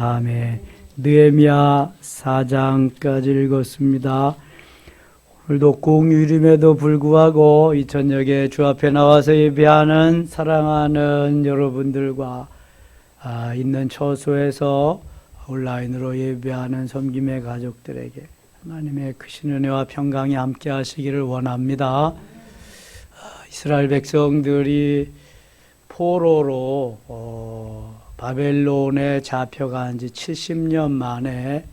아멘. 느헤미야 4장까지 읽었습니다. 오늘도 공휴일임에도 불구하고 이 저녁에 주 앞에 나와서 예배하는 사랑하는 여러분들과 있는 처소에서 온라인으로 예배하는 섬김의 가족들에게 하나님의 크신 은혜와 평강이 함께 하시기를 원합니다. 이스라엘 백성들이 포로로 바벨론에 잡혀간 지 70년 만에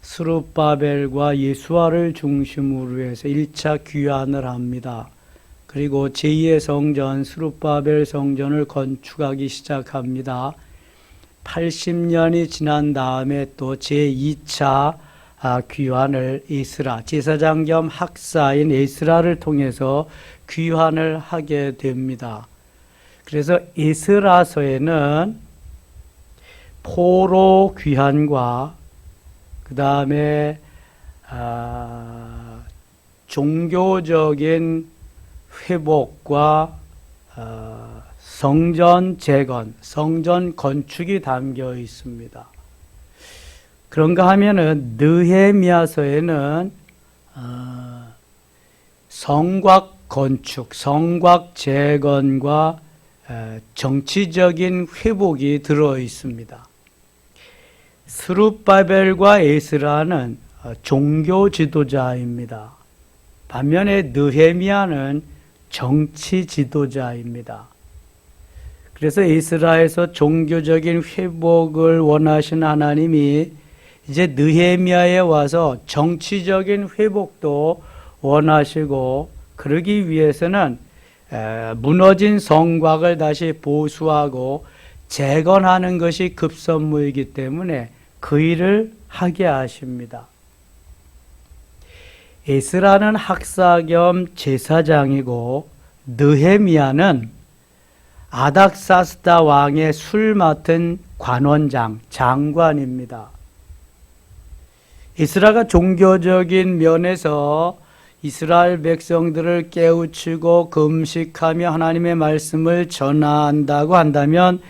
스룹바벨과 예수아를 중심으로 해서 1차 귀환을 합니다. 그리고 제2의 성전 스룹바벨 성전을 건축하기 시작합니다. 80년이 지난 다음에 또 제2차 귀환을 에스라, 제사장 겸 학사인 에스라를 통해서 귀환을 하게 됩니다. 그래서 에스라서에는 포로 귀환과 그 다음에 종교적인 회복과 성전 재건, 성전 건축이 담겨 있습니다. 그런가 하면은 느헤미야서에는 성곽 건축, 성곽 재건과 정치적인 회복이 들어 있습니다. 스룹바벨과 에스라는 종교 지도자입니다. 반면에 느헤미야는 정치 지도자입니다. 그래서 에스라에서 종교적인 회복을 원하신 하나님이 이제 느헤미야에 와서 정치적인 회복도 원하시고, 그러기 위해서는 무너진 성곽을 다시 보수하고 재건하는 것이 급선무이기 때문에 그 일을 하게 하십니다. 에스라는 학사 겸 제사장이고 느헤미야는 아닥사스다 왕의 술 맡은 관원장, 장관입니다. 에스라가 종교적인 면에서 이스라엘 백성들을 깨우치고 금식하며 하나님의 말씀을 전한다고 한다면,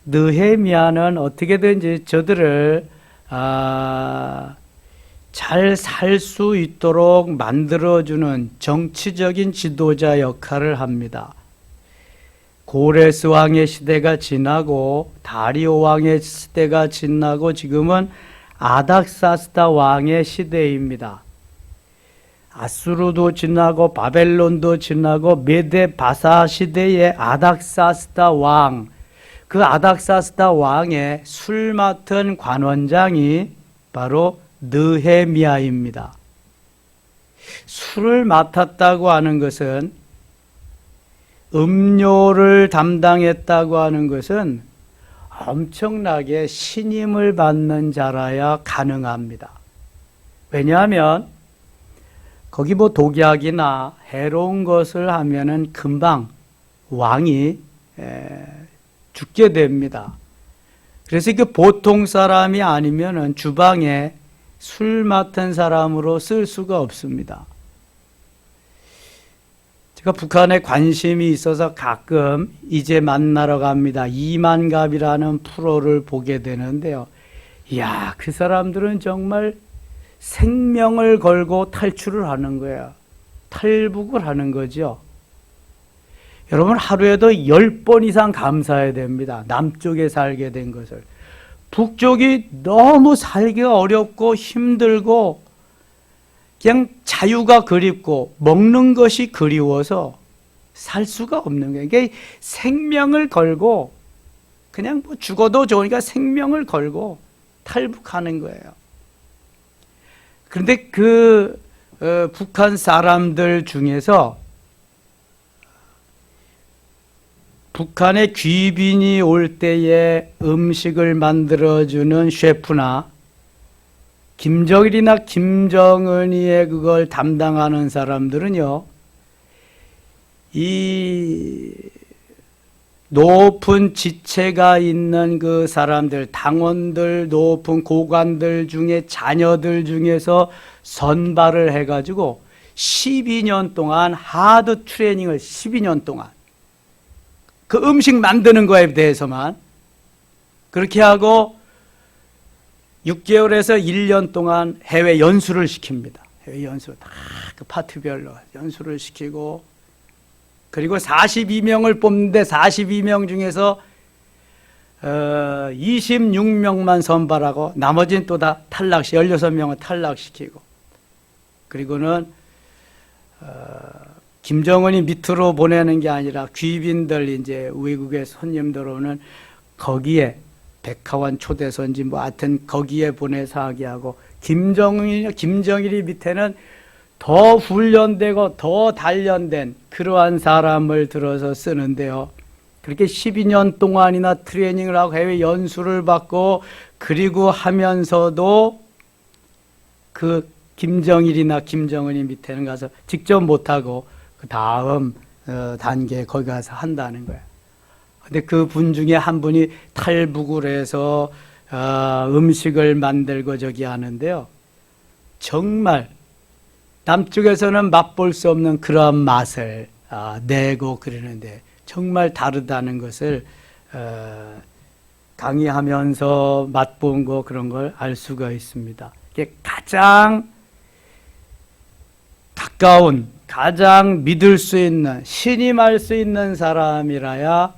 느헤미야는 어떻게든지 저들을 잘 살 수 있도록 만들어주는 정치적인 지도자 역할을 합니다. 고레스 왕의 시대가 지나고 다리오 왕의 시대가 지나고 지금은 아닥사스다 왕의 시대입니다. 아수르도 지나고 바벨론도 지나고 메데 바사 시대의 아닥사스다 왕, 그 아닥사스다 왕의 술 맡은 관원장이 바로 느헤미야입니다. 술을 맡았다고 하는 것은, 음료를 담당했다고 하는 것은 엄청나게 신임을 받는 자라야 가능합니다. 왜냐하면 거기 독약이나 해로운 것을 하면은 금방 왕이 죽게 됩니다. 그래서 그 보통 사람이 아니면은 주방에 술 맡은 사람으로 쓸 수가 없습니다. 제가 북한에 관심이 있어서 가끔 이제 만나러 갑니다. 이만갑이라는 프로를 보게 되는데요. 이야, 그 사람들은 정말 생명을 걸고 탈출을 하는 거예요. 탈북을 하는 거죠. 여러분, 하루에도 10번 이상 감사해야 됩니다. 남쪽에 살게 된 것을. 북쪽이 너무 살기가 어렵고 힘들고 그냥 자유가 그립고 먹는 것이 그리워서 살 수가 없는 거예요. 그러니까 생명을 걸고, 그냥 죽어도 좋으니까 생명을 걸고 탈북하는 거예요. 그런데 북한 사람들 중에서 북한에 귀빈이 올 때에 음식을 만들어주는 셰프나 김정일이나 김정은이의 그걸 담당하는 사람들은요, 이 높은 지체가 있는 그 사람들, 당원들, 높은 고관들 중에 자녀들 중에서 선발을 해가지고 12년 동안 하드 트레이닝을 12년 동안 그 음식 만드는 거에 대해서만 그렇게 하고 6개월에서 1년 동안 해외 연수를 시킵니다. 해외 연수 다 그 파트별로 연수를 시키고, 그리고 42명을 뽑는데 42명 중에서 26명만 선발하고 나머지는 또 다 16명을 탈락시키고, 그리고는 김정은이 밑으로 보내는 게 아니라 귀빈들, 이제 외국의 손님들 오는 거기에 백화원 초대선지 뭐 하여튼 거기에 보내서 하게 하고, 김정일이 밑에는 더 훈련되고 더 단련된 그러한 사람을 들어서 쓰는데요. 그렇게 12년 동안이나 트레이닝을 하고 해외 연수를 받고, 그리고 하면서도 그 김정일이나 김정은이 밑에는 가서 직접 못하고 그 다음 단계에 거기 가서 한다는 거예요. 근데 그 분 중에 한 분이 탈북을 해서 음식을 만들고 저기 하는데요. 정말 남쪽에서는 맛볼 수 없는 그런 맛을 내고 그러는데 정말 다르다는 것을 강의하면서 맛본 거 그런 걸 알 수가 있습니다. 이게 가장 가까운, 가장 믿을 수 있는, 신임할 수 있는 사람이라야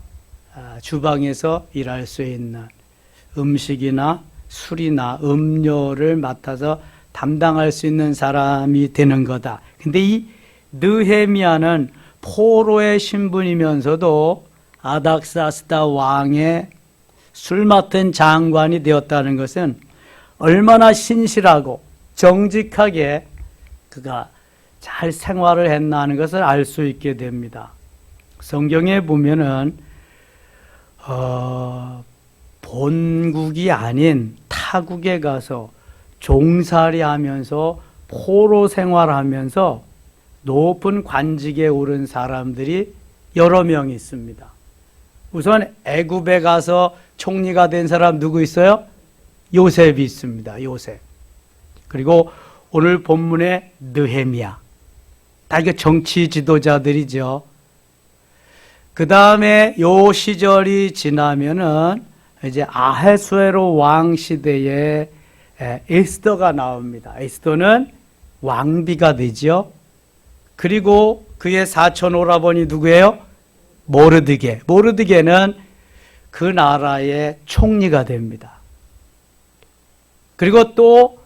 주방에서 일할 수 있는, 음식이나 술이나 음료를 맡아서 담당할 수 있는 사람이 되는 거다. 근데 이 느헤미야는 포로의 신분이면서도 아닥사스다 왕의 술 맡은 장관이 되었다는 것은 얼마나 신실하고 정직하게 그가 잘 생활을 했나 하는 것을 알 수 있게 됩니다. 성경에 보면은 본국이 아닌 타국에 가서 종살이 하면서 포로 생활하면서 높은 관직에 오른 사람들이 여러 명 있습니다. 우선 애굽에 가서 총리가 된 사람 누구 있어요? 요셉이 있습니다. 요셉. 그리고 오늘 본문의 느헤미야. 다 이게 정치 지도자들이죠. 그 다음에 요 시절이 지나면은 이제 아하수에로 왕 시대에 에스더가 나옵니다. 에스더는 왕비가 되죠. 그리고 그의 사촌 오라버니 누구예요? 모르드게. 모르드게는 그 나라의 총리가 됩니다. 그리고 또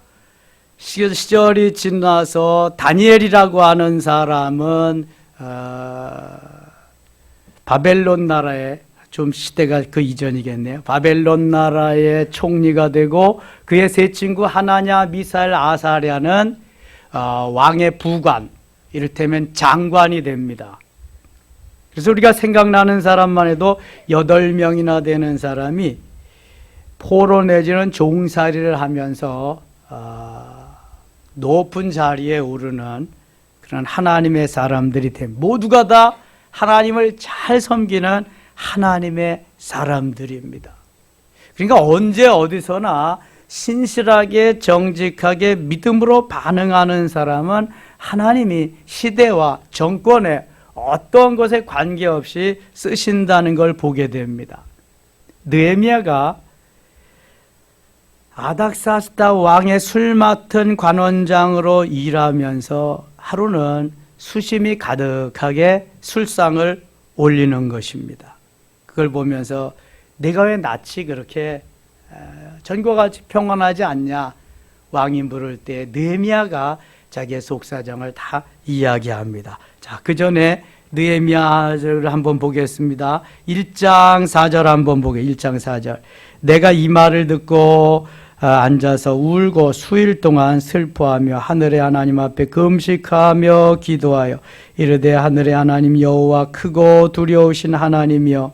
시절이 지나서 다니엘이라고 하는 사람은 바벨론 나라의, 좀 시대가 그 이전이겠네요. 바벨론 나라의 총리가 되고, 그의 세 친구 하나냐, 미사엘, 아사랴는 왕의 부관, 이를테면 장관이 됩니다. 그래서 우리가 생각나는 사람만 해도 8명이나 되는 사람이 포로 내지는 종살이를 하면서 높은 자리에 오르는 그런 하나님의 사람들이 됩니다. 모두가 다 하나님을 잘 섬기는 하나님의 사람들입니다. 그러니까 언제 어디서나 신실하게 정직하게 믿음으로 반응하는 사람은 하나님이 시대와 정권에 어떤 것에 관계없이 쓰신다는 걸 보게 됩니다. 느헤미야가 아닥사스다 왕의 술 맡은 관원장으로 일하면서 하루는 수심이 가득하게 술상을 올리는 것입니다. 그걸 보면서 내가 왜 낯이 그렇게 전과 같이 평안하지 않냐, 왕이 물을 때 느헤미야가 자기의 속사정을 다 이야기합니다. 자, 그 전에 느헤미야를 한번 보겠습니다. 1장 4절 한번 보게. 1장 4절. 내가 이 말을 듣고 앉아서 울고 수일 동안 슬퍼하며 하늘의 하나님 앞에 금식하며 기도하여 이르되, 하늘의 하나님 여호와 크고 두려우신 하나님이여,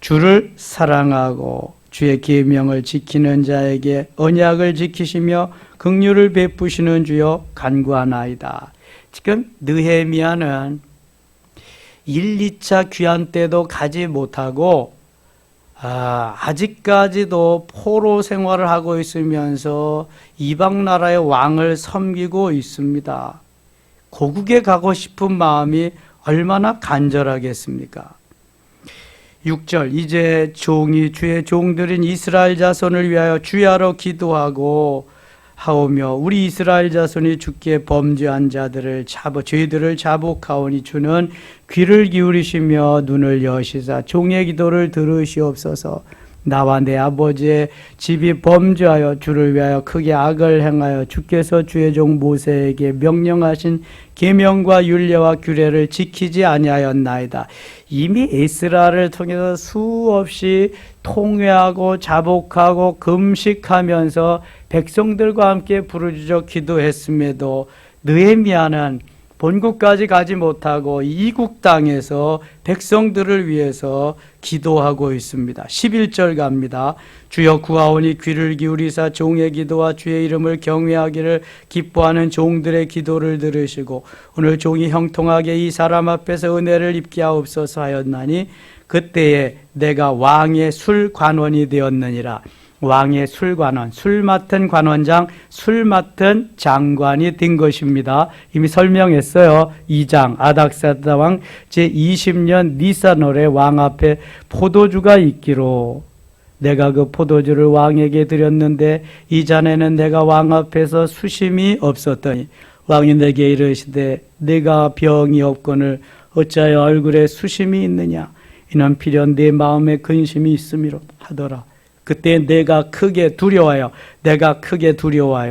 주를 사랑하고 주의 계명을 지키는 자에게 언약을 지키시며 긍휼을 베푸시는 주여 간구하나이다. 지금 느헤미야는 1, 2차 귀환 때도 가지 못하고 아직까지도 포로 생활을 하고 있으면서 이방 나라의 왕을 섬기고 있습니다. 고국에 가고 싶은 마음이 얼마나 간절하겠습니까? 6절 이제 종이 주의 종들인 이스라엘 자손을 위하여 주야로 기도하고 하오며 우리 이스라엘 자손이 주께 범죄한 자들을 죄들을 자복하오니 주는 귀를 기울이시며 눈을 여시사 종의 기도를 들으시옵소서. 나와 내 아버지의 집이 범죄하여 주를 위하여 크게 악을 행하여 주께서 주의 종 모세에게 명령하신 계명과 율례와 규례를 지키지 아니하였나이다. 이미 이스라엘을 통해서 수없이 통회하고 자복하고 금식하면서 백성들과 함께 부르짖어 기도했음에도 느헤미야는 본국까지 가지 못하고 이국 땅에서 백성들을 위해서 기도하고 있습니다. 11절 갑니다. 주여 구하오니 귀를 기울이사 종의 기도와 주의 이름을 경외하기를 기뻐하는 종들의 기도를 들으시고 오늘 종이 형통하게 이 사람 앞에서 은혜를 입게 하옵소서 하였나니 그때에 내가 왕의 술관원이 되었느니라. 왕의 술관원, 술 맡은 관원장, 술 맡은 장관이 된 것입니다. 이미 설명했어요. 2장 아닥사다 왕 제20년 니산월에 왕 앞에 포도주가 있기로 내가 그 포도주를 왕에게 드렸는데 이 잔에는 내가 왕 앞에서 수심이 없었더니 왕이 내게 이르시되 내가 병이 없거늘 어찌하여 얼굴에 수심이 있느냐 이는 필연 내 마음에 근심이 있음이로 하더라. 그때 내가 크게 두려워하여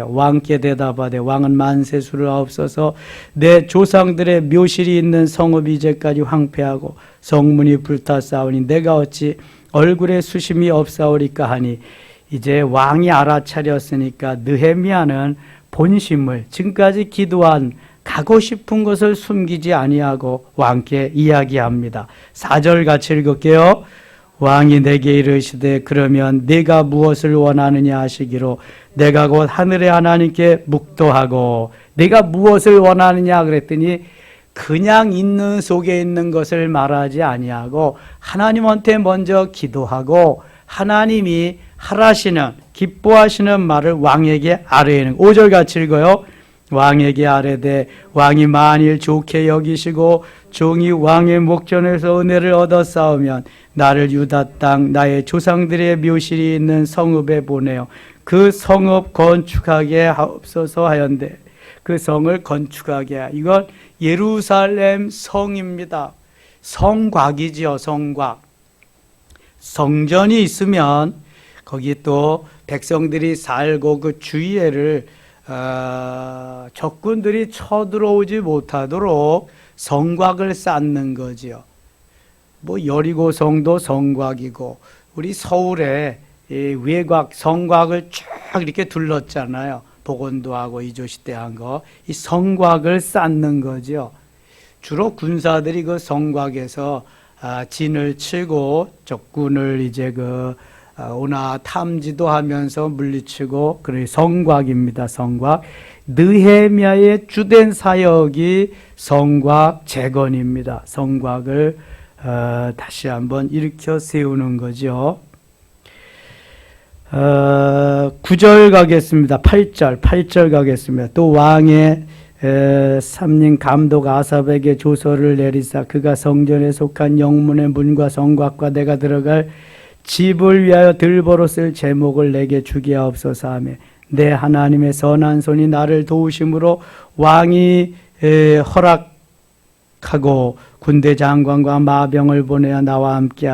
왕께 대답하되 왕은 만세수를 하옵소서. 내 조상들의 묘실이 있는 성읍이 이제까지 황폐하고 성문이 불타싸우니 내가 어찌 얼굴에 수심이 없사오리까 하니 이제 왕이 알아차렸으니까 느헤미야는 본심을 지금까지 기도한 가고 싶은 것을 숨기지 아니하고 왕께 이야기합니다. 4절 같이 읽을게요. 왕이 내게 이르시되 그러면 네가 무엇을 원하느냐 하시기로 내가 곧 하늘의 하나님께 묵도하고 네가 무엇을 원하느냐 그랬더니 그냥 있는 속에 있는 것을 말하지 아니하고 하나님한테 먼저 기도하고 하나님이 하라시는 기뻐하시는 말을 왕에게 아뢰는 5절 같이 읽어요. 왕에게 아뢰되 왕이 만일 좋게 여기시고 종이 왕의 목전에서 은혜를 얻어 싸우면 나를 유다 땅 나의 조상들의 묘실이 있는 성읍에 보내어 그 성읍 건축하게 하옵소서 하였는데 그 성을 건축하게 하여 이건 예루살렘 성입니다. 성곽이지요. 성곽. 성전이 있으면 거기 또 백성들이 살고 그 주위에를 적군들이 쳐들어오지 못하도록 성곽을 쌓는 거지요. 뭐 여리고성도 성곽이고 우리 서울에 외곽 성곽을 쫙 이렇게 둘렀잖아요. 복원도 하고 이조시대 한 거. 이 성곽을 쌓는 거죠. 주로 군사들이 그 성곽에서 진을 치고 적군을 이제 오나 탐지도 하면서 물리치고 그래 성곽입니다. 성곽. 느헤미야의 주된 사역이 성곽 재건입니다. 성곽을 다시 한번 일으켜 세우는 거죠. 9절 가겠습니다. 8절 가겠습니다. 또 왕의 삼림 감독 아삽에게 조서를 내리사 그가 성전에 속한 영문의 문과 성곽과 내가 들어갈 집을 위하여 들보로 쓸 제목을 내게 주게 하옵소서 하며 내 하나님의 선한 손이 나를 도우심으로 왕이 허락하고 군대 장관과 마병을 보내어 나와 함께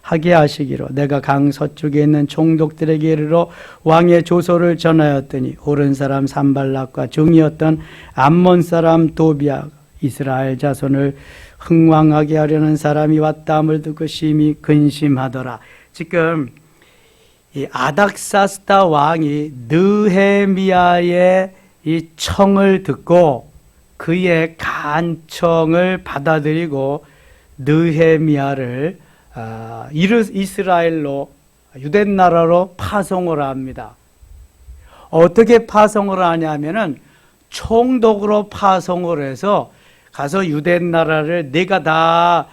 하게 하시기로 내가 강 서쪽에 있는 총독들에게 이르러 왕의 조소를 전하였더니 오른 사람 산발락과 종이었던 암몬 사람 도비아 이스라엘 자손을 흥왕하게 하려는 사람이 왔다함을 듣고 심히 근심하더라. 지금 이 아닥사스다 왕이 느헤미야의 이 청을 듣고 그의 간청을 받아들이고 느헤미야를 이스라엘로 유대 나라로 파송을 합니다. 어떻게 파송을 하냐면은 총독으로 파송을 해서 가서 유대 나라를 내가 다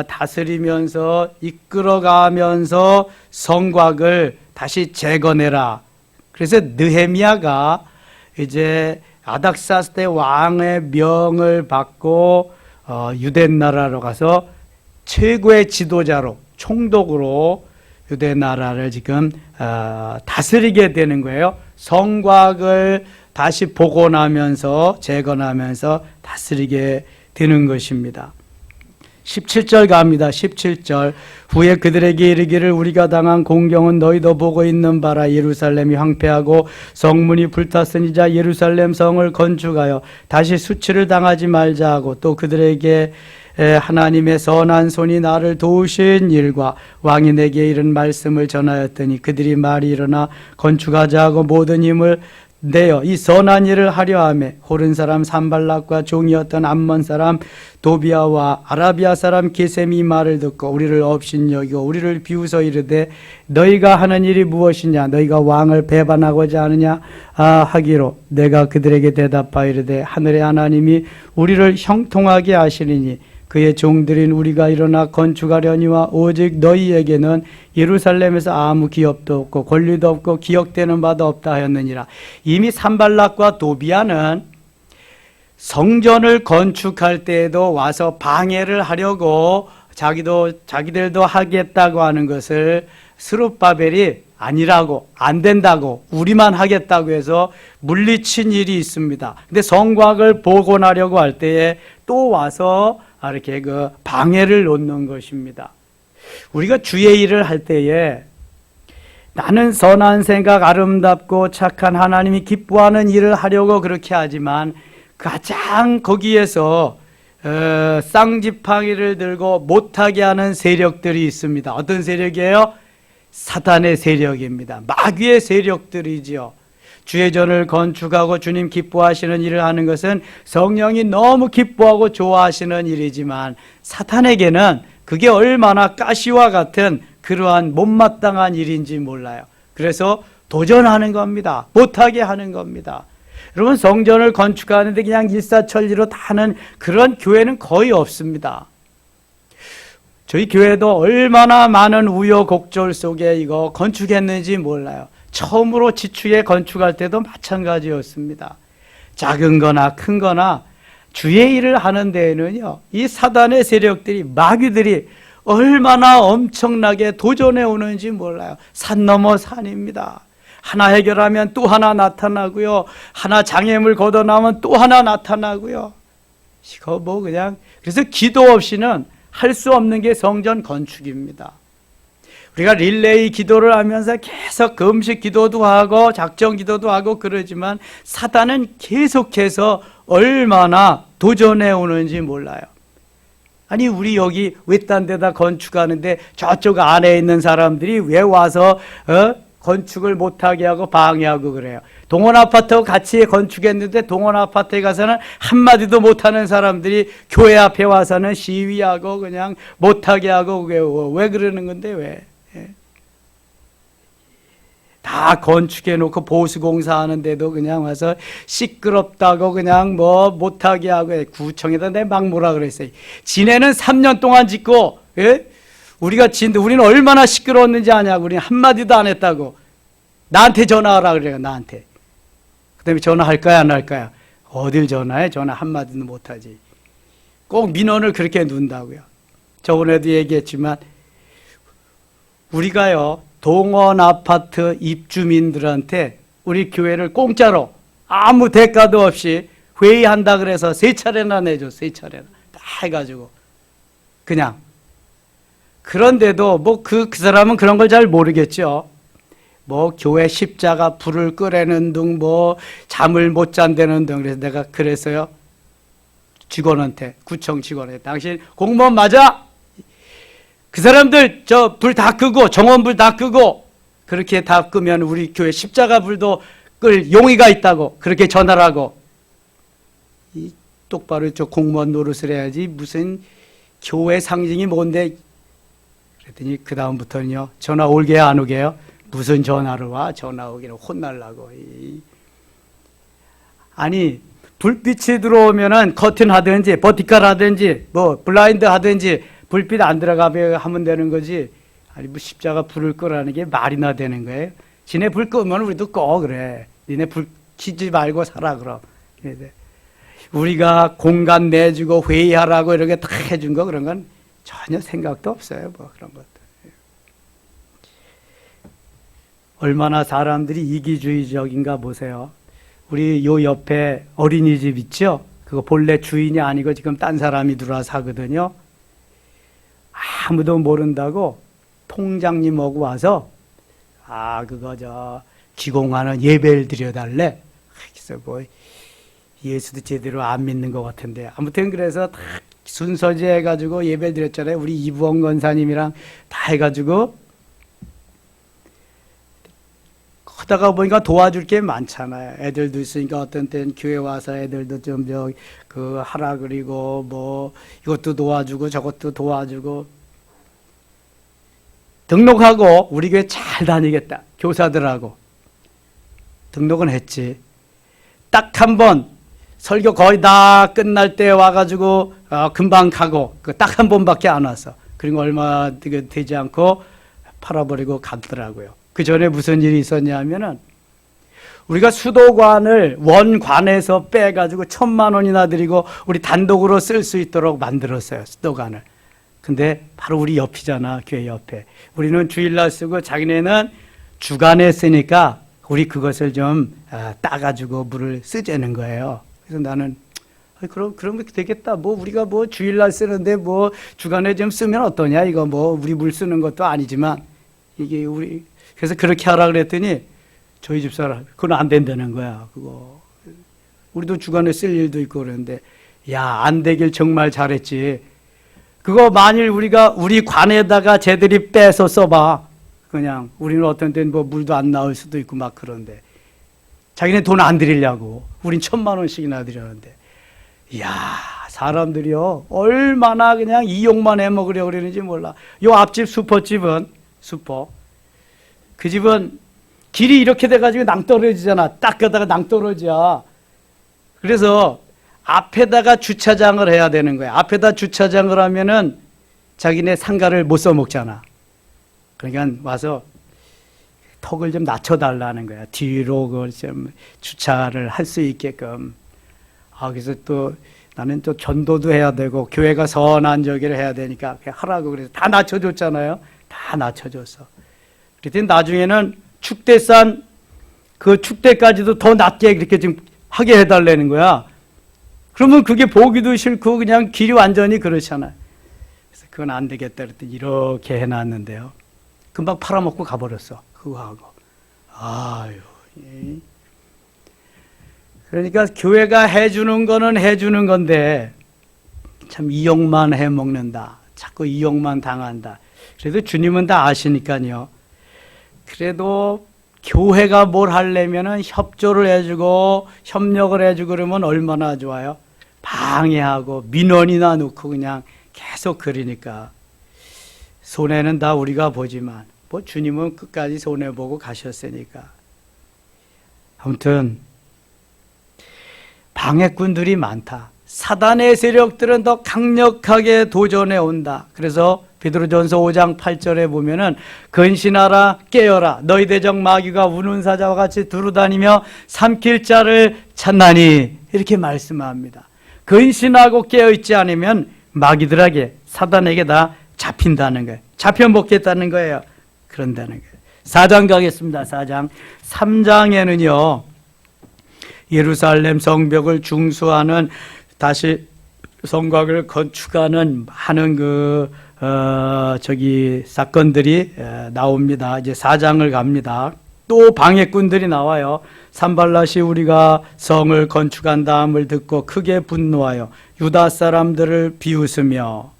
다스리면서 이끌어가면서 성곽을 다시 재건해라. 그래서 느헤미야가 이제 아닥사스다 왕의 명을 받고 유대 나라로 가서 최고의 지도자로 총독으로 유대 나라를 지금 다스리게 되는 거예요. 성곽을 다시 복원하면서 재건하면서 다스리게 되는 것입니다. 17절 갑니다. 17절. 후에 그들에게 이르기를 우리가 당한 공경은 너희도 보고 있는 바라. 예루살렘이 황폐하고 성문이 불탔으니자 예루살렘 성을 건축하여 다시 수치를 당하지 말자 하고, 또 그들에게 하나님의 선한 손이 나를 도우신 일과 왕이 내게 이른 말씀을 전하였더니 그들이 말이 일어나 건축하자 하고 모든 힘을 내어 이 선한 일을 하려 하며, 호른 사람 산발락과 종이었던 암몬 사람 도비아와 아라비아 사람 게셈이 말을 듣고 우리를 업신여기고 우리를 비웃어 이르되 너희가 하는 일이 무엇이냐, 너희가 왕을 배반하고자 하느냐 하기로, 내가 그들에게 대답하여 이르되 하늘의 하나님이 우리를 형통하게 하시리니 그의 종들인 우리가 일어나 건축하려니와 오직 너희에게는 예루살렘에서 아무 기업도 없고 권리도 없고 기억되는 바도 없다 하였느니라. 이미 산발락과 도비아는 성전을 건축할 때에도 와서 방해를 하려고 자기들도 하겠다고 하는 것을 스룹바벨이 아니라고, 안 된다고, 우리만 하겠다고 해서 물리친 일이 있습니다. 근데 성곽을 복원하려고 할 때에 또 와서 이렇게 그 방해를 놓는 것입니다. 우리가 주의 일을 할 때에 나는 선한 생각, 아름답고 착한 하나님이 기뻐하는 일을 하려고 그렇게 하지만 가장 거기에서 쌍지팡이를 들고 못하게 하는 세력들이 있습니다. 어떤 세력이에요? 사단의 세력입니다. 마귀의 세력들이지요. 주의 전을 건축하고 주님 기뻐하시는 일을 하는 것은 성령이 너무 기뻐하고 좋아하시는 일이지만 사탄에게는 그게 얼마나 가시와 같은 그러한 못마땅한 일인지 몰라요. 그래서 도전하는 겁니다. 못하게 하는 겁니다. 여러분, 성전을 건축하는데 그냥 일사천리로 다 하는 그런 교회는 거의 없습니다. 저희 교회도 얼마나 많은 우여곡절 속에 이거 건축했는지 몰라요. 처음으로 지축에 건축할 때도 마찬가지였습니다. 작은 거나 큰 거나 주의 일을 하는 데에는요, 이 사단의 세력들이, 마귀들이 얼마나 엄청나게 도전해 오는지 몰라요. 산 넘어 산입니다. 하나 해결하면 또 하나 나타나고요. 하나 장애물 걷어나면 또 하나 나타나고요. 이거 뭐 그냥, 그래서 기도 없이는 할 수 없는 게 성전 건축입니다. 우리가 릴레이 기도를 하면서 계속 금식 기도도 하고 작정 기도도 하고 그러지만 사단은 계속해서 얼마나 도전해 오는지 몰라요. 아니, 우리 여기 외딴 데다 건축하는데 저쪽 안에 있는 사람들이 왜 와서 건축을 못하게 하고 방해하고 그래요. 동원 아파트하고 같이 건축했는데 동원 아파트에 가서는 한마디도 못하는 사람들이 교회 앞에 와서는 시위하고 그냥 못하게 하고 왜 그러는 건데 왜? 다 건축해 놓고 보수공사 하는데도 그냥 와서 시끄럽다고 그냥 뭐 못하게 하고, 구청에다 내 막 뭐라 그랬어요. 지네는 3년 동안 짓고, 우리가 짓는데 우리는 얼마나 시끄러웠는지 아냐고. 우리는 한마디도 안 했다고. 나한테 전화하라 그래요. 나한테. 그 다음에 전화할 거야 안 할 거야? 어딜 전화해? 전화 한마디도 못하지. 꼭 민원을 그렇게 넣는다고요. 저번에도 얘기했지만 우리가요, 동원 아파트 입주민들한테 우리 교회를 공짜로 아무 대가도 없이 회의한다 그래서 3차례나 내줘. 3차례나 다 해가지고 그냥. 그런데도 뭐 그 사람은 그런 걸 잘 모르겠죠. 뭐 교회 십자가 불을 끄려는 등, 뭐 잠을 못 잔다는 등. 그래서 내가 그래서요, 직원한테, 구청 직원한테, 당신 공무원 맞아? 그 사람들 저 불 다 끄고, 정원불 다 끄고, 그렇게 다 끄면 우리 교회 십자가 불도 끌 용의가 있다고 그렇게 전화를 하고. 이 똑바로 저 공무원 노릇을 해야지 무슨 교회 상징이 뭔데. 그랬더니 그 다음부터는요, 전화 올게요 안 오게요? 무슨 전화를 와? 전화 오기는 혼날라고. 아니, 불빛이 들어오면은 커튼 하든지 버티컬 하든지 뭐 블라인드 하든지 불빛 안 들어가게 하면 되는 거지. 아니, 뭐 십자가 불을 끄라는 게 말이나 되는 거예요? 지네 불 끄면 우리도 꺼 그래. 니네 불 켜지 말고 살아 그럼. 우리가 공간 내주고 회의하라고 이렇게 다 해준 거, 그런 건 전혀 생각도 없어요. 뭐 그런 것도. 얼마나 사람들이 이기주의적인가 보세요. 우리 요 옆에 어린이집 있죠? 그거 본래 주인이 아니고 지금 딴 사람이 들어와서 하거든요. 아무도 모른다고 통장님하고 와서 그거 기공하는 예배를 드려달래. 그래서 뭐 예수도 제대로 안 믿는 것 같은데 아무튼 그래서 다 순서제 해가지고 예배를 드렸잖아요. 우리 이부원 권사님이랑 다 해가지고 하다가 보니까 도와줄 게 많잖아요. 애들도 있으니까 어떤 때는 교회 와서 애들도 좀 하라 그리고 뭐 이것도 도와주고 저것도 도와주고 등록하고 우리 교회 잘 다니겠다. 교사들하고 등록은 했지. 딱 한 번 설교 거의 다 끝날 때 와가지고 금방 가고 딱 한 번밖에 안 왔어. 그리고 얼마 되지 않고 팔아버리고 갔더라고요. 그 전에 무슨 일이 있었냐면은 우리가 수도관을 원관에서 빼가지고 1,000만 원이나 드리고 우리 단독으로 쓸 수 있도록 만들었어요. 수도관을. 근데 바로 우리 옆이잖아. 교회 옆에. 우리는 주일날 쓰고 자기네는 주간에 쓰니까 우리 그것을 좀 따가지고 물을 쓰자는 거예요. 그래서 나는 그러면 되겠다. 뭐 우리가 뭐 주일날 쓰는데 뭐 주간에 좀 쓰면 어떠냐. 이거 뭐 우리 물 쓰는 것도 아니지만 이게 우리 그래서 그렇게 하라 그랬더니 저희 집사람 그건 안 된다는 거야. 그거 우리도 주간에 쓸 일도 있고 그러는데 안 되길 정말 잘했지. 그거 만일 우리가 우리 관에다가 쟤들이 빼서 써봐. 그냥 우리는 어떤 때는 뭐 물도 안 나올 수도 있고 막 그런데 자기네 돈 안 드리려고 우린 1,000만 원씩이나 드렸는데 사람들이요 얼마나 그냥 이용만 해먹으려고 그러는지 몰라. 요 앞집 슈퍼집은 그 집은 길이 이렇게 돼가지고 낭떠러지잖아. 딱 가다가 낭떠러지야. 그래서 앞에다가 주차장을 해야 되는 거야. 앞에다 주차장을 하면은 자기네 상가를 못 써먹잖아. 그러니까 와서 턱을 좀 낮춰달라는 거야. 뒤로 그걸 좀 주차를 할 수 있게끔. 그래서 또 나는 또 전도도 해야 되고 교회가 선한 저기를 해야 되니까 하라고 그래서 다 낮춰줬잖아요. 다 낮춰줬어. 그랬더니 나중에는 축대산 그 축대까지도 더 낮게 이렇게 좀 하게 해달라는 거야. 그러면 그게 보기도 싫고 그냥 길이 완전히 그렇잖아요. 그래서 그건 안 되겠다 그랬더니 이렇게 해놨는데요. 금방 팔아먹고 가버렸어. 그거 하고. 그러니까 교회가 해주는 거는 해주는 건데 참 이용만 해먹는다. 자꾸 이용만 당한다. 그래도 주님은 다 아시니까요. 그래도 교회가 뭘 하려면은 협조를 해주고 협력을 해주고 그러면 얼마나 좋아요. 방해하고 민원이나 놓고 그냥 계속 그러니까 손해는 다 우리가 보지만 뭐 주님은 끝까지 손해보고 가셨으니까. 아무튼 방해꾼들이 많다. 사단의 세력들은 더 강력하게 도전해 온다. 그래서 베드로전서 5장 8절에 보면은 근신하라 깨어라 너희 대적 마귀가 우는 사자와 같이 두루다니며 삼킬 자를 찾나니 이렇게 말씀합니다. 근신하고 깨어있지 않으면 마귀들에게 사단에게 다 잡힌다는 거예요. 잡혀먹겠다는 거예요. 그런다는 거예요. 4장 가겠습니다. 4장 3장에는요 예루살렘 성벽을 중수하는 다시 성곽을 건축하는 하는 사건들이 나옵니다. 이제 4장을 갑니다. 또 방해꾼들이 나와요. 산발랏이 우리가 성을 건축한다함을 듣고 크게 분노하여 유다 사람들을 비웃으며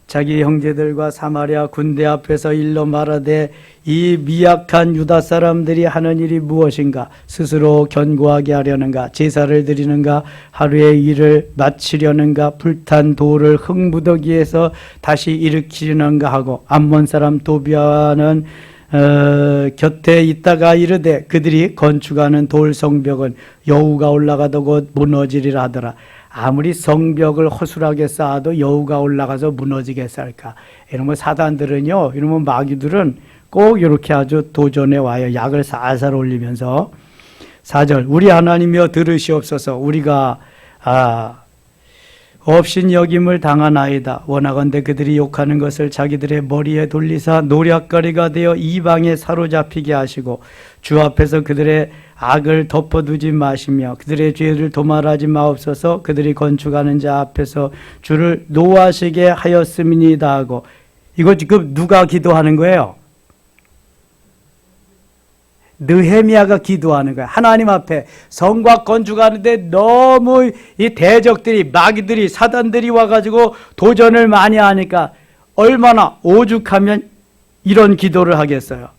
자기 형제들과 사마리아 군대 앞에서 일러 말하되 이 미약한 유다 사람들이 하는 일이 무엇인가? 스스로 견고하게 하려는가? 제사를 드리는가? 하루의 일을 마치려는가? 불탄 돌을 흙무더기에서 다시 일으키려는가 하고 암몬 사람 도비아는 곁에 있다가 이르되 그들이 건축하는 돌 성벽은 여우가 올라가도 곧 무너지리라 하더라. 아무리 성벽을 허술하게 쌓아도 여우가 올라가서 무너지게 쌓을까. 이러면 사단들은요, 이러면 마귀들은 꼭 이렇게 아주 도전해 와요. 약을 살살 올리면서. 4절 우리 하나님이여 들으시옵소서. 없인 여김을 당하나이다. 원하건대 그들이 욕하는 것을 자기들의 머리에 돌리사 노략거리가 되어 이방에 사로잡히게 하시고 주 앞에서 그들의 악을 덮어두지 마시며 그들의 죄를 도말하지 마옵소서. 그들이 건축하는 자 앞에서 주를 노하시게 하였음이니이다 하고. 이거 지금 누가 기도하는 거예요? 느헤미야가 기도하는 거야. 하나님 앞에 성곽 건축하는데 너무 이 대적들이, 마귀들이, 사단들이 와가지고 도전을 많이 하니까 얼마나 오죽하면 이런 기도를 하겠어요.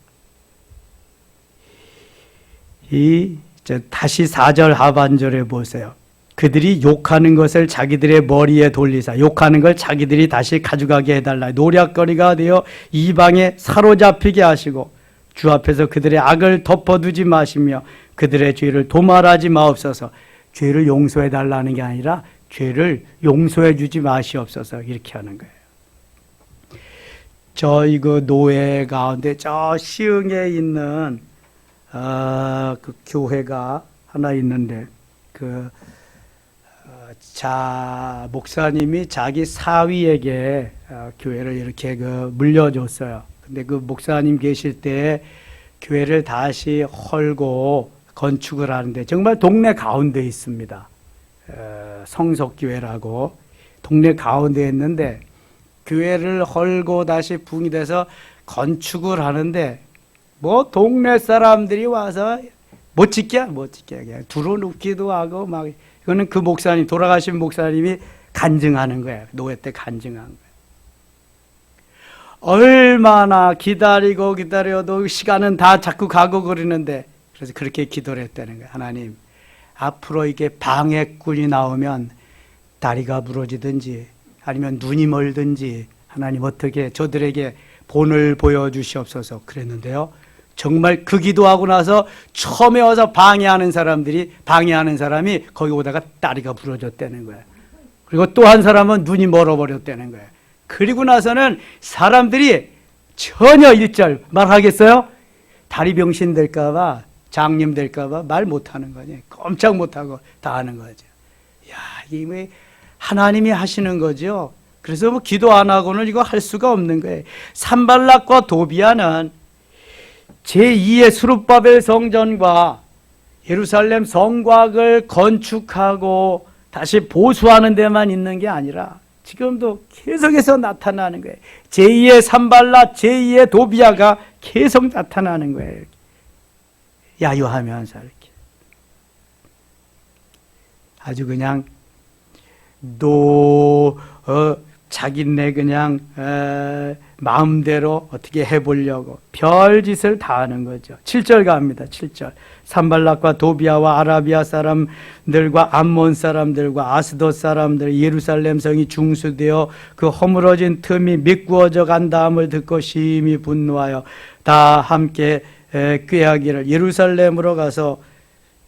다시 4절 하반절에 보세요. 그들이 욕하는 것을 자기들의 머리에 돌리사, 욕하는 걸 자기들이 다시 가져가게 해달라. 노략거리가 되어 이방에 사로잡히게 하시고 주 앞에서 그들의 악을 덮어두지 마시며 그들의 죄를 도말하지 마옵소서. 죄를 용서해 달라는 게 아니라 죄를 용서해 주지 마시옵소서. 이렇게 하는 거예요. 저희 그 노예 가운데 저 시흥에 있는 그 교회가 하나 있는데 목사님이 자기 사위에게 교회를 이렇게 물려줬어요. 근데 그 목사님 계실 때 교회를 다시 헐고 건축을 하는데 정말 동네 가운데 있습니다. 성석교회라고 동네 가운데 있는데 교회를 헐고 다시 붕이 돼서 건축을 하는데 뭐 동네 사람들이 와서 못 짓게 그냥 두루눕기도 하고 막. 이거는 그 목사님, 돌아가신 목사님이 간증하는 거예요. 노예 때 간증한 거예요. 얼마나 기다려도 시간은 다 자꾸 가고 그러는데, 그래서 그렇게 기도를 했다는 거예요. 하나님, 앞으로 이게 방해꾼이 나오면 다리가 부러지든지 아니면 눈이 멀든지 하나님 어떻게 저들에게 본을 보여주시옵소서. 그랬는데요. 정말 그 기도하고 나서 처음에 와서 방해하는 사람이 거기 오다가 다리가 부러졌다는 거예요. 그리고 또 한 사람은 눈이 멀어버렸다는 거예요. 그리고 나서는 사람들이 전혀 일절 말하겠어요? 다리 병신 될까봐, 장님 될까봐 말 못하는 거지. 꼼짝 못하고 다 하는 거죠. 야, 이게 왜 하나님이 하시는 거죠? 그래서 뭐 기도 안 하고는 이거 할 수가 없는 거예요. 산발락과 도비아는 제2의 스룹바벨 성전과 예루살렘 성곽을 건축하고 다시 보수하는 데만 있는 게 아니라 지금도 계속해서 나타나는 거예요. 제2의 산발락, 제2의 도비아가 계속 나타나는 거예요. 야유하면서 이렇게. 아주 그냥 자기네 그냥 마음대로 어떻게 해보려고 별짓을 다 하는 거죠. 7절 갑니다. 7절. 산발락과 도비아와 아라비아 사람들과 암몬 사람들과 아스돗 사람들 예루살렘 성이 중수되어 그 허물어진 틈이 미꾸어져 간다함을 듣고 심히 분노하여 다 함께 꾀하기를 예루살렘으로 가서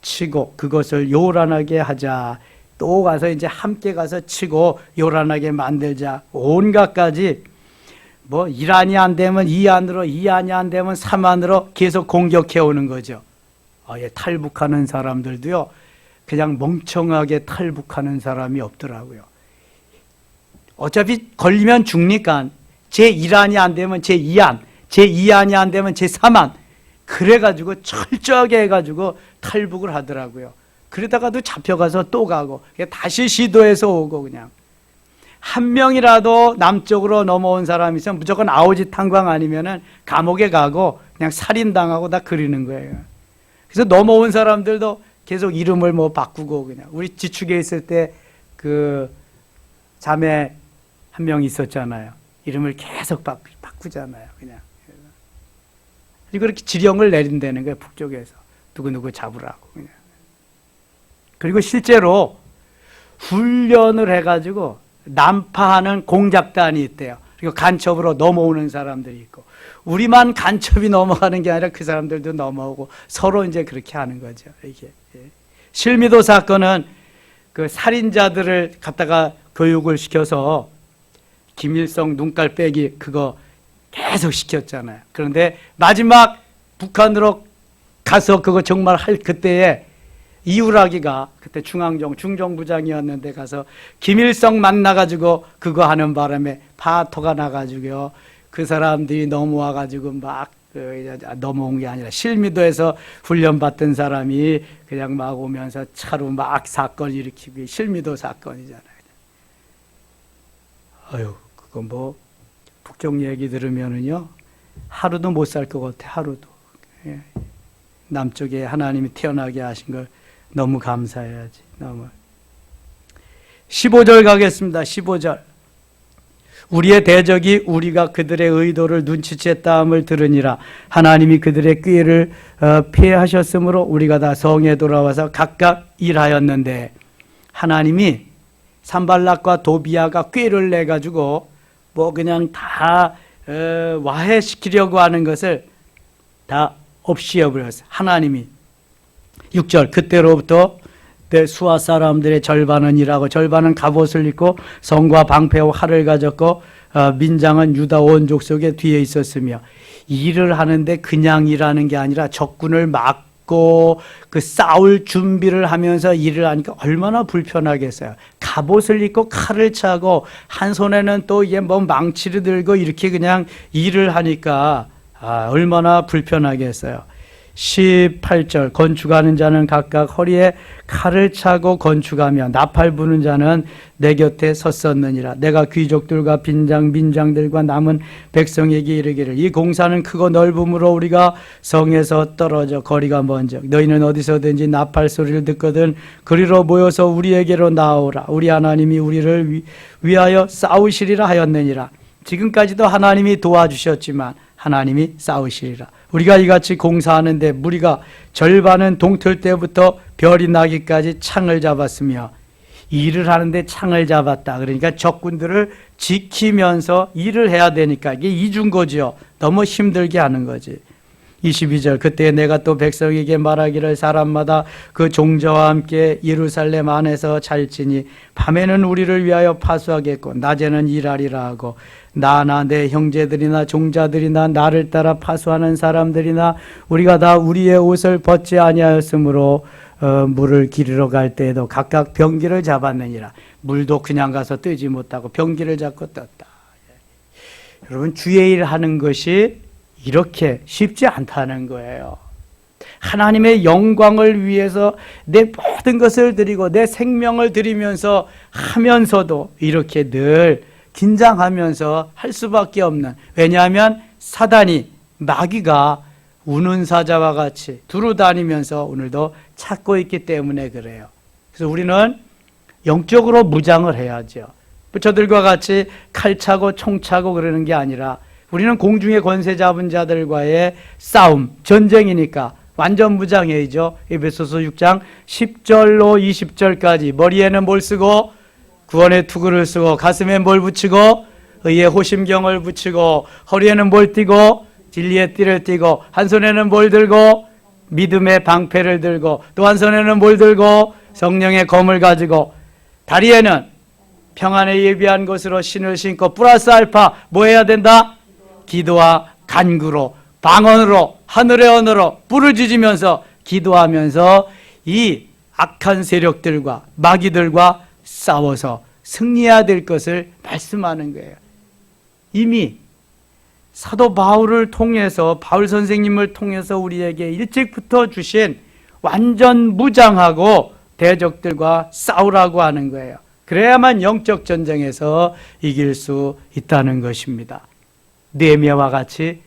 치고 그것을 요란하게 하자. 또 가서 이제 함께 가서 치고 요란하게 만들자. 온갖까지 뭐 1안이 안 되면 2안으로, 2안이 안 되면 3안으로 계속 공격해 오는 거죠. 탈북하는 사람들도요, 그냥 멍청하게 탈북하는 사람이 없더라고요. 어차피 걸리면 죽니까 제1안이 안 되면 제2안, 제2안이 안 되면 제3안, 그래가지고 철저하게 해가지고 탈북을 하더라고요. 그러다가도 잡혀가서 또 가고 다시 시도해서 오고 그냥 한 명이라도 남쪽으로 넘어온 사람이 있으면 무조건 아우지 탄광 아니면은 감옥에 가고 그냥 살인당하고 다 그러는 거예요. 그래서 넘어온 사람들도 계속 이름을 뭐 바꾸고 그냥 우리 지축에 있을 때 그 자매 한 명 있었잖아요. 이름을 계속 바꾸잖아요. 그냥. 그리고 그렇게 지령을 내린다는 거예요. 북쪽에서 누구누구 잡으라고 그냥. 그리고 실제로 훈련을 해가지고 난파하는 공작단이 있대요. 그리고 간첩으로 넘어오는 사람들이 있고, 우리만 간첩이 넘어가는 게 아니라 그 사람들도 넘어오고 서로 이제 그렇게 하는 거죠. 이게 실미도 사건은 그 살인자들을 갖다가 교육을 시켜서 김일성 눈깔 빼기 그거 계속 시켰잖아요. 그런데 마지막 북한으로 가서 그거 정말 할 그때에 이우락이가 그때 중정부장이었는데 가서 김일성 만나가지고 그거 하는 바람에 파토가 나가지고요. 그 사람들이 넘어와가지고 막 넘어온 게 아니라 실미도에서 훈련받던 사람이 그냥 막 오면서 차로 막 사건 일으키고 실미도 사건이잖아요. 아유, 그거 뭐 북경 얘기 들으면은요 하루도 못 살 것 같아. 하루도. 예. 남쪽에 하나님이 태어나게 하신 걸 너무 감사해야지. 너무. 15절 가겠습니다. 15절. 우리의 대적이 우리가 그들의 의도를 눈치챘다함을 들으니라. 하나님이 그들의 꾀를 피하셨으므로 우리가 다 성에 돌아와서 각각 일하였는데, 하나님이 산발락과 도비아가 꾀를 내가지고 뭐 그냥 다 와해시키려고 하는 것을 다 없이해버렸어요. 하나님이. 6절. 그때로부터 내 수아 사람들의 절반은 일하고 절반은 갑옷을 입고 성과 방패와 활을 가졌고 민장은 유다 온 족속에 뒤에 있었으며, 일을 하는데 그냥 일하는 게 아니라 적군을 막고 그 싸울 준비를 하면서 일을 하니까 얼마나 불편하겠어요. 갑옷을 입고 칼을 차고 한 손에는 또 이게 뭐 망치를 들고 이렇게 그냥 일을 하니까 얼마나 불편하겠어요. 18절. 건축하는 자는 각각 허리에 칼을 차고 건축하며 나팔 부는 자는 내 곁에 섰었느니라. 내가 귀족들과 민장들과 남은 백성에게 이르기를, 이 공사는 크고 넓음으로 우리가 성에서 떨어져 거리가 먼저 너희는 어디서든지 나팔 소리를 듣거든 그리로 모여서 우리에게로 나오라. 우리 하나님이 우리를 위하여 싸우시리라 하였느니라. 지금까지도 하나님이 도와주셨지만 하나님이 싸우시리라. 우리가 이같이 공사하는데 무리가 절반은 동틀 때부터 별이 나기까지 창을 잡았으며, 일을 하는데 창을 잡았다. 그러니까 적군들을 지키면서 일을 해야 되니까 이게 이준 거죠. 너무 힘들게 하는 거지. 22절. 그때 내가 또 백성에게 말하기를, 사람마다 그 종자와 함께 예루살렘 안에서 잘지니 밤에는 우리를 위하여 파수하겠고 낮에는 일하리라 하고, 나나 내 형제들이나 종자들이나 나를 따라 파수하는 사람들이나 우리가 다 우리의 옷을 벗지 아니하였으므로 물을 기르러 갈 때에도 각각 병기를 잡았느니라. 물도 그냥 가서 뜨지 못하고 병기를 잡고 떴다. 여러분, 주의 일 하는 것이 이렇게 쉽지 않다는 거예요. 하나님의 영광을 위해서 내 모든 것을 드리고 내 생명을 드리면서 하면서도 이렇게 늘 긴장하면서 할 수밖에 없는, 왜냐하면 사단이, 마귀가 우는 사자와 같이 두루 다니면서 오늘도 찾고 있기 때문에 그래요. 그래서 우리는 영적으로 무장을 해야죠. 저들과 같이 칼 차고 총 차고 그러는 게 아니라 우리는 공중의 권세 잡은 자들과의 싸움, 전쟁이니까 완전 무장해야죠. 에베소서 6장 10절로 20절까지 머리에는 뭘 쓰고 구원의 투구를 쓰고, 가슴에 뭘 붙이고 의의 호심경을 붙이고, 허리에는 뭘 띠고 진리의 띠를 띠고, 한 손에는 뭘 들고 믿음의 방패를 들고, 또 한 손에는 뭘 들고 성령의 검을 가지고, 다리에는 평안에 예비한 것으로 신을 신고, 플러스 알파 뭐 해야 된다? 기도와 간구로, 방언으로, 하늘의 언어로 부르짖으면서 기도하면서 이 악한 세력들과 마귀들과 싸워서 승리해야 될 것을 말씀하는 거예요. 이미 사도 바울을 통해서, 바울 선생님을 통해서 우리에게 일찍부터 주신 완전 무장하고 대적들과 싸우라고 하는 거예요. 그래야만 영적 전쟁에서 이길 수 있다는 것입니다. 느헤미야와 같이,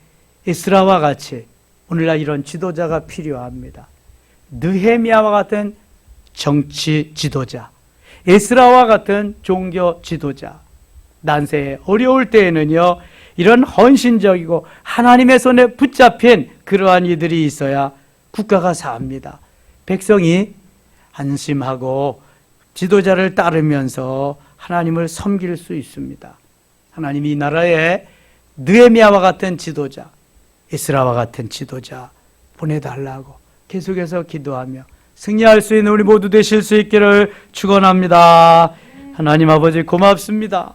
에스라와 같이 오늘날 이런 지도자가 필요합니다. 느헤미야와 같은 정치 지도자, 에스라와 같은 종교 지도자. 난세에 어려울 때에는요, 이런 헌신적이고 하나님의 손에 붙잡힌 그러한 이들이 있어야 국가가 삽니다. 백성이 안심하고 지도자를 따르면서 하나님을 섬길 수 있습니다. 하나님이 이 나라에 느헤미야와 같은 지도자, 에스라와 같은 지도자 보내달라고 계속해서 기도하며 승리할 수 있는 우리 모두 되실 수 있기를 축원합니다. 하나님 아버지 고맙습니다.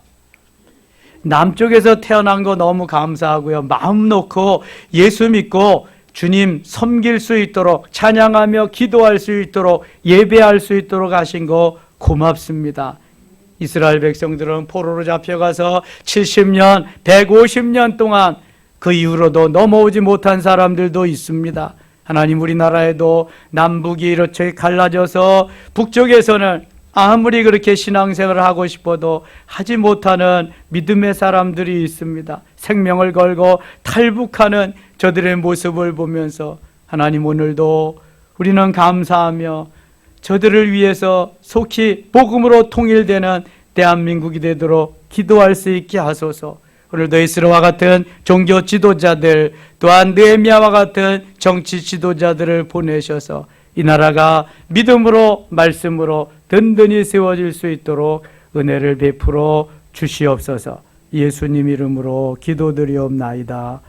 남쪽에서 태어난 거 너무 감사하고요. 마음 놓고 예수 믿고 주님 섬길 수 있도록, 찬양하며 기도할 수 있도록, 예배할 수 있도록 하신 거 고맙습니다. 이스라엘 백성들은 포로로 잡혀가서 70년, 150년 동안 그 이후로도 넘어오지 못한 사람들도 있습니다. 하나님, 우리나라에도 남북이 이렇게 갈라져서 북쪽에서는 아무리 그렇게 신앙생활을 하고 싶어도 하지 못하는 믿음의 사람들이 있습니다. 생명을 걸고 탈북하는 저들의 모습을 보면서 하나님, 오늘도 우리는 감사하며 저들을 위해서 속히 복음으로 통일되는 대한민국이 되도록 기도할 수 있게 하소서. 오늘도 에스라와 같은 종교 지도자들, 또한 느헤미야와 같은 정치 지도자들을 보내셔서 이 나라가 믿음으로 말씀으로 든든히 세워질 수 있도록 은혜를 베풀어 주시옵소서. 예수님 이름으로 기도드리옵나이다.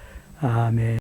아멘.